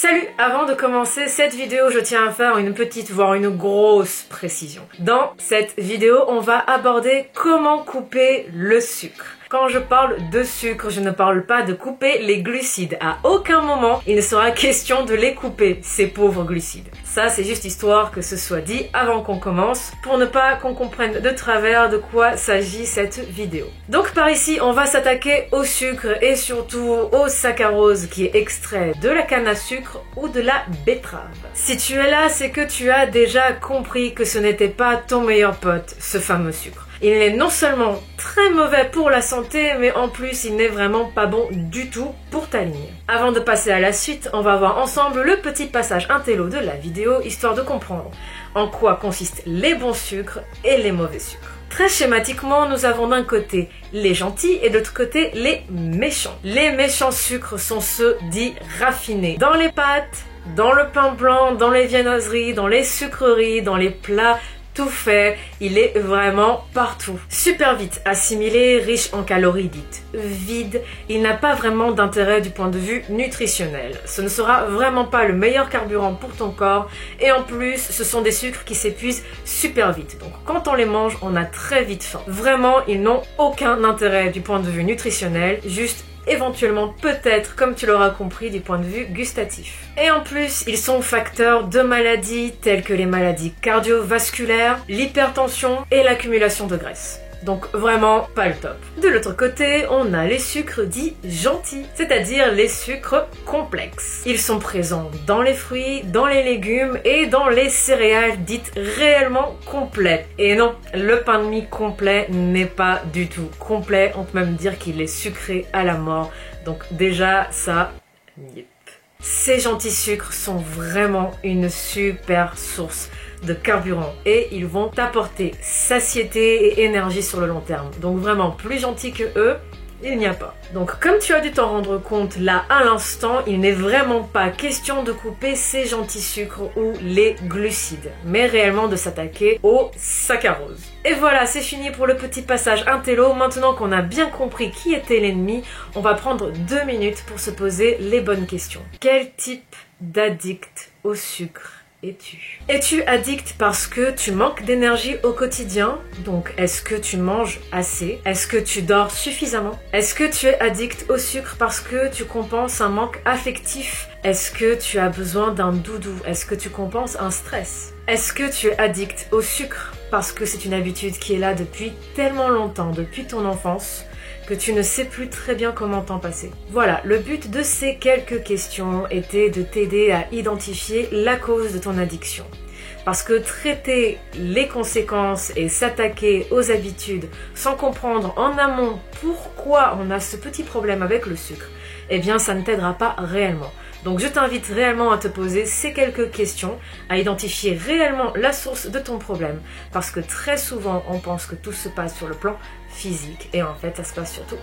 Salut! Avant de commencer cette vidéo, je tiens à faire une petite, voire une grosse précision. Dans cette vidéo, on va aborder comment couper le sucre. Quand je parle de sucre, je ne parle pas de couper les glucides. À aucun moment, il ne sera question de les couper, ces pauvres glucides. Ça, c'est juste histoire que ce soit dit avant qu'on commence, pour ne pas qu'on comprenne de travers de quoi s'agit cette vidéo. Donc par ici, on va s'attaquer au sucre et surtout au saccharose qui est extrait de la canne à sucre ou de la betterave. Si tu es là, c'est que tu as déjà compris que ce n'était pas ton meilleur pote, ce fameux sucre. Il est non seulement très mauvais pour la santé, mais en plus il n'est vraiment pas bon du tout pour ta ligne. Avant de passer à la suite, on va voir ensemble le petit passage intello de la vidéo, histoire de comprendre en quoi consistent les bons sucres et les mauvais sucres. Très schématiquement, nous avons d'un côté les gentils et de l'autre côté les méchants. Les méchants sucres sont ceux dits raffinés. Dans les pâtes, dans le pain blanc, dans les viennoiseries, dans les sucreries, dans les plats tout fait, il est vraiment partout. Super vite assimilé, riche en calories dites vides, il n'a pas vraiment d'intérêt du point de vue nutritionnel. Ce ne sera vraiment pas le meilleur carburant pour ton corps et en plus, ce sont des sucres qui s'épuisent super vite. Donc quand on les mange, on a très vite faim. Vraiment, ils n'ont aucun intérêt du point de vue nutritionnel, juste éventuellement peut-être, comme tu l'auras compris, du point de vue gustatif. Et en plus, ils sont facteurs de maladies telles que les maladies cardiovasculaires, l'hypertension et l'accumulation de graisse. Donc vraiment pas le top. De l'autre côté, on a les sucres dits gentils, c'est-à-dire les sucres complexes. Ils sont présents dans les fruits, dans les légumes et dans les céréales dites réellement complètes. Et non, le pain de mie complet n'est pas du tout complet, on peut même dire qu'il est sucré à la mort. Donc déjà ça, yep. Ces gentils sucres sont vraiment une super source de carburant et ils vont t'apporter satiété et énergie sur le long terme. Donc vraiment, plus gentil que eux, il n'y a pas. Donc comme tu as dû t'en rendre compte là à l'instant, il n'est vraiment pas question de couper ces gentils sucres ou les glucides, mais réellement de s'attaquer au saccharose. Et voilà, c'est fini pour le petit passage intello. Maintenant qu'on a bien compris qui était l'ennemi, on va prendre 2 minutes pour se poser les bonnes questions. Quel type d'addict au sucre es-tu? Es-tu addict parce que tu manques d'énergie au quotidien? Donc, est-ce que tu manges assez? Est-ce que tu dors suffisamment? Est-ce que tu es addict au sucre parce que tu compenses un manque affectif? Est-ce que tu as besoin d'un doudou? Est-ce que tu compenses un stress? Est-ce que tu es addict au sucre parce que c'est une habitude qui est là depuis tellement longtemps, depuis ton enfance, que tu ne sais plus très bien comment t'en passer? Voilà, le but de ces quelques questions était de t'aider à identifier la cause de ton addiction. Parce que traiter les conséquences et s'attaquer aux habitudes sans comprendre en amont pourquoi on a ce petit problème avec le sucre, eh bien ça ne t'aidera pas réellement. Donc je t'invite réellement à te poser ces quelques questions, à identifier réellement la source de ton problème. Parce que très souvent, on pense que tout se passe sur le plan physique et en fait, ça se passe surtout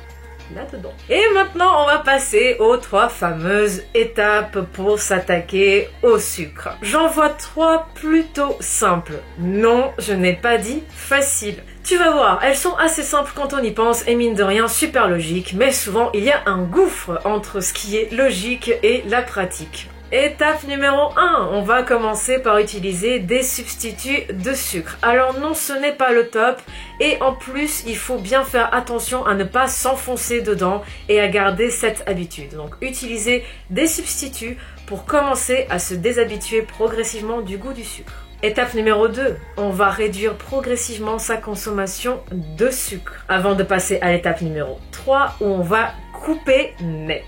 là-dedans. Et maintenant, on va passer aux 3 fameuses étapes pour s'attaquer au sucre. J'en vois 3 plutôt simples. Non, je n'ai pas dit facile. Tu vas voir, elles sont assez simples quand on y pense et mine de rien super logiques, mais souvent il y a un gouffre entre ce qui est logique et la pratique. Étape numéro 1, on va commencer par utiliser des substituts de sucre. Alors non, ce n'est pas le top et en plus, il faut bien faire attention à ne pas s'enfoncer dedans et à garder cette habitude. Donc utiliser des substituts pour commencer à se déshabituer progressivement du goût du sucre. Étape numéro 2, on va réduire progressivement sa consommation de sucre avant de passer à l'étape numéro 3 où on va couper net.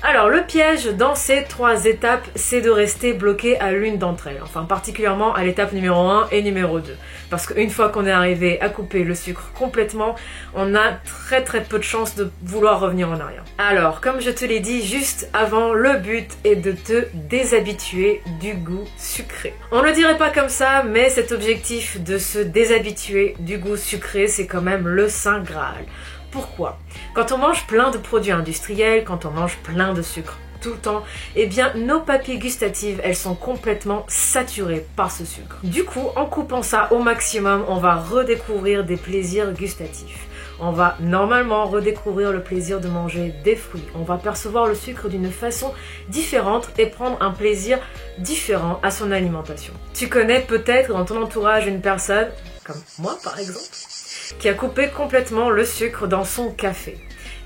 Alors le piège dans ces 3 étapes, c'est de rester bloqué à l'une d'entre elles, enfin particulièrement à l'étape numéro 1 et numéro 2. Parce qu'une fois qu'on est arrivé à couper le sucre complètement, on a très peu de chances de vouloir revenir en arrière. Alors, comme je te l'ai dit juste avant, le but est de te déshabituer du goût sucré. On ne le dirait pas comme ça, mais cet objectif de se déshabituer du goût sucré, c'est quand même le Saint Graal. Pourquoi? Quand on mange plein de produits industriels, quand on mange plein de sucre tout le temps, eh bien nos papilles gustatives, elles sont complètement saturées par ce sucre. Du coup, en coupant ça au maximum, on va redécouvrir des plaisirs gustatifs. On va normalement redécouvrir le plaisir de manger des fruits. On va percevoir le sucre d'une façon différente et prendre un plaisir différent à son alimentation. Tu connais peut-être dans ton entourage une personne, comme moi par exemple, qui a coupé complètement le sucre dans son café.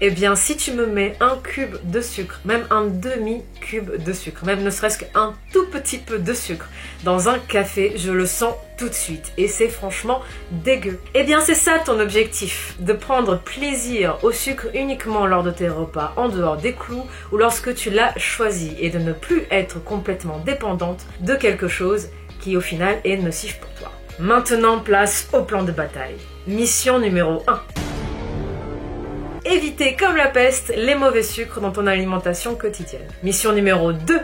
Eh bien, si tu me mets un cube de sucre, même un demi-cube de sucre, même ne serait-ce qu'un tout petit peu de sucre dans un café, je le sens tout de suite et c'est franchement dégueu. Eh bien, c'est ça ton objectif, de prendre plaisir au sucre uniquement lors de tes repas, en dehors des clous ou lorsque tu l'as choisi et de ne plus être complètement dépendante de quelque chose qui au final est nocif pour toi. Maintenant, place au plan de bataille. Mission numéro 1. Éviter comme la peste les mauvais sucres dans ton alimentation quotidienne. Mission numéro 2.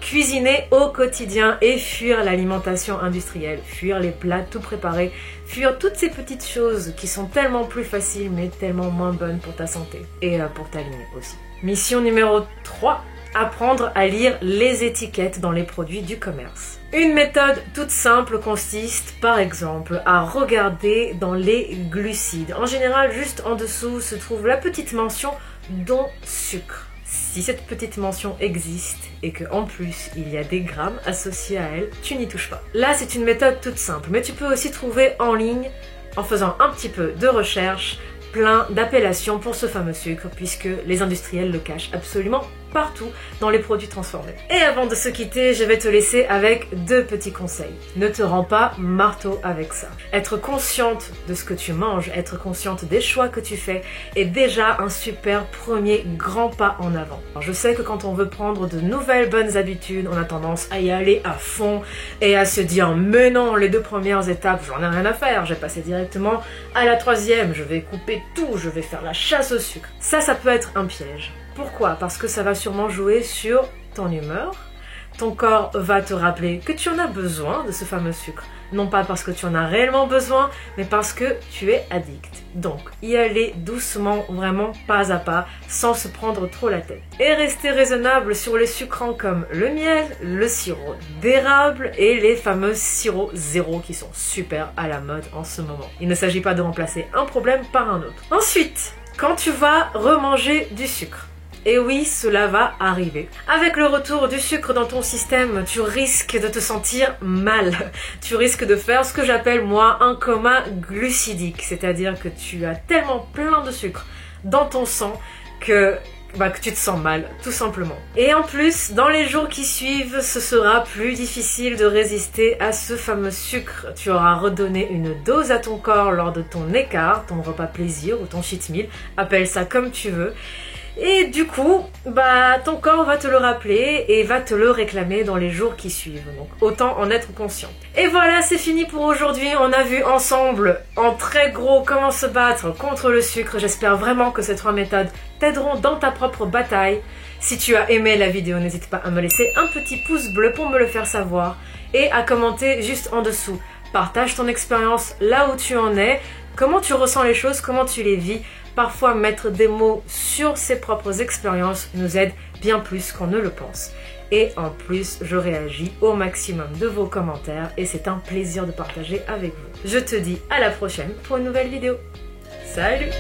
Cuisiner au quotidien et fuir l'alimentation industrielle, fuir les plats tout préparés, fuir toutes ces petites choses qui sont tellement plus faciles mais tellement moins bonnes pour ta santé et pour ta ligne aussi. Mission numéro 3. Apprendre à lire les étiquettes dans les produits du commerce. Une méthode toute simple consiste par exemple à regarder dans les glucides. En général, juste en dessous se trouve la petite mention dont sucre. Si cette petite mention existe et qu'en plus il y a des grammes associés à elle, tu n'y touches pas. Là, c'est une méthode toute simple, mais tu peux aussi trouver en ligne, en faisant un petit peu de recherche, plein d'appellations pour ce fameux sucre puisque les industriels le cachent absolument partout dans les produits transformés. Et avant de se quitter, je vais te laisser avec 2 petits conseils. Ne te rends pas marteau avec ça. Être consciente de ce que tu manges, être consciente des choix que tu fais est déjà un super premier grand pas en avant. Alors, je sais que quand on veut prendre de nouvelles bonnes habitudes, on a tendance à y aller à fond et à se dire mais non, les 2 premières étapes, j'en ai rien à faire, je vais passer directement à la 3e, je vais couper tout, je vais faire la chasse au sucre. Ça peut être un piège. Pourquoi? Parce que ça va sûrement jouer sur ton humeur. Ton corps va te rappeler que tu en as besoin de ce fameux sucre. Non pas parce que tu en as réellement besoin, mais parce que tu es addict. Donc, y aller doucement, vraiment pas à pas, sans se prendre trop la tête. Et rester raisonnable sur les sucrants comme le miel, le sirop d'érable et les fameux sirops zéro qui sont super à la mode en ce moment. Il ne s'agit pas de remplacer un problème par un autre. Ensuite, quand tu vas remanger du sucre, et oui, cela va arriver. Avec le retour du sucre dans ton système, tu risques de te sentir mal. Tu risques de faire ce que j'appelle moi un coma glucidique, c'est-à-dire que tu as tellement plein de sucre dans ton sang que tu te sens mal, tout simplement. Et en plus, dans les jours qui suivent, ce sera plus difficile de résister à ce fameux sucre. Tu auras redonné une dose à ton corps lors de ton écart, ton repas plaisir ou ton cheat meal, appelle ça comme tu veux. Et du coup, ton corps va te le rappeler et va te le réclamer dans les jours qui suivent. Donc autant en être conscient. Et voilà, c'est fini pour aujourd'hui. On a vu ensemble, en très gros, comment se battre contre le sucre. J'espère vraiment que ces 3 méthodes t'aideront dans ta propre bataille. Si tu as aimé la vidéo, n'hésite pas à me laisser un petit pouce bleu pour me le faire savoir et à commenter juste en dessous. Partage ton expérience là où tu en es, comment tu ressens les choses, comment tu les vis. Parfois, mettre des mots sur ses propres expériences nous aide bien plus qu'on ne le pense. Et en plus, je réagis au maximum de vos commentaires et c'est un plaisir de partager avec vous. Je te dis à la prochaine pour une nouvelle vidéo. Salut!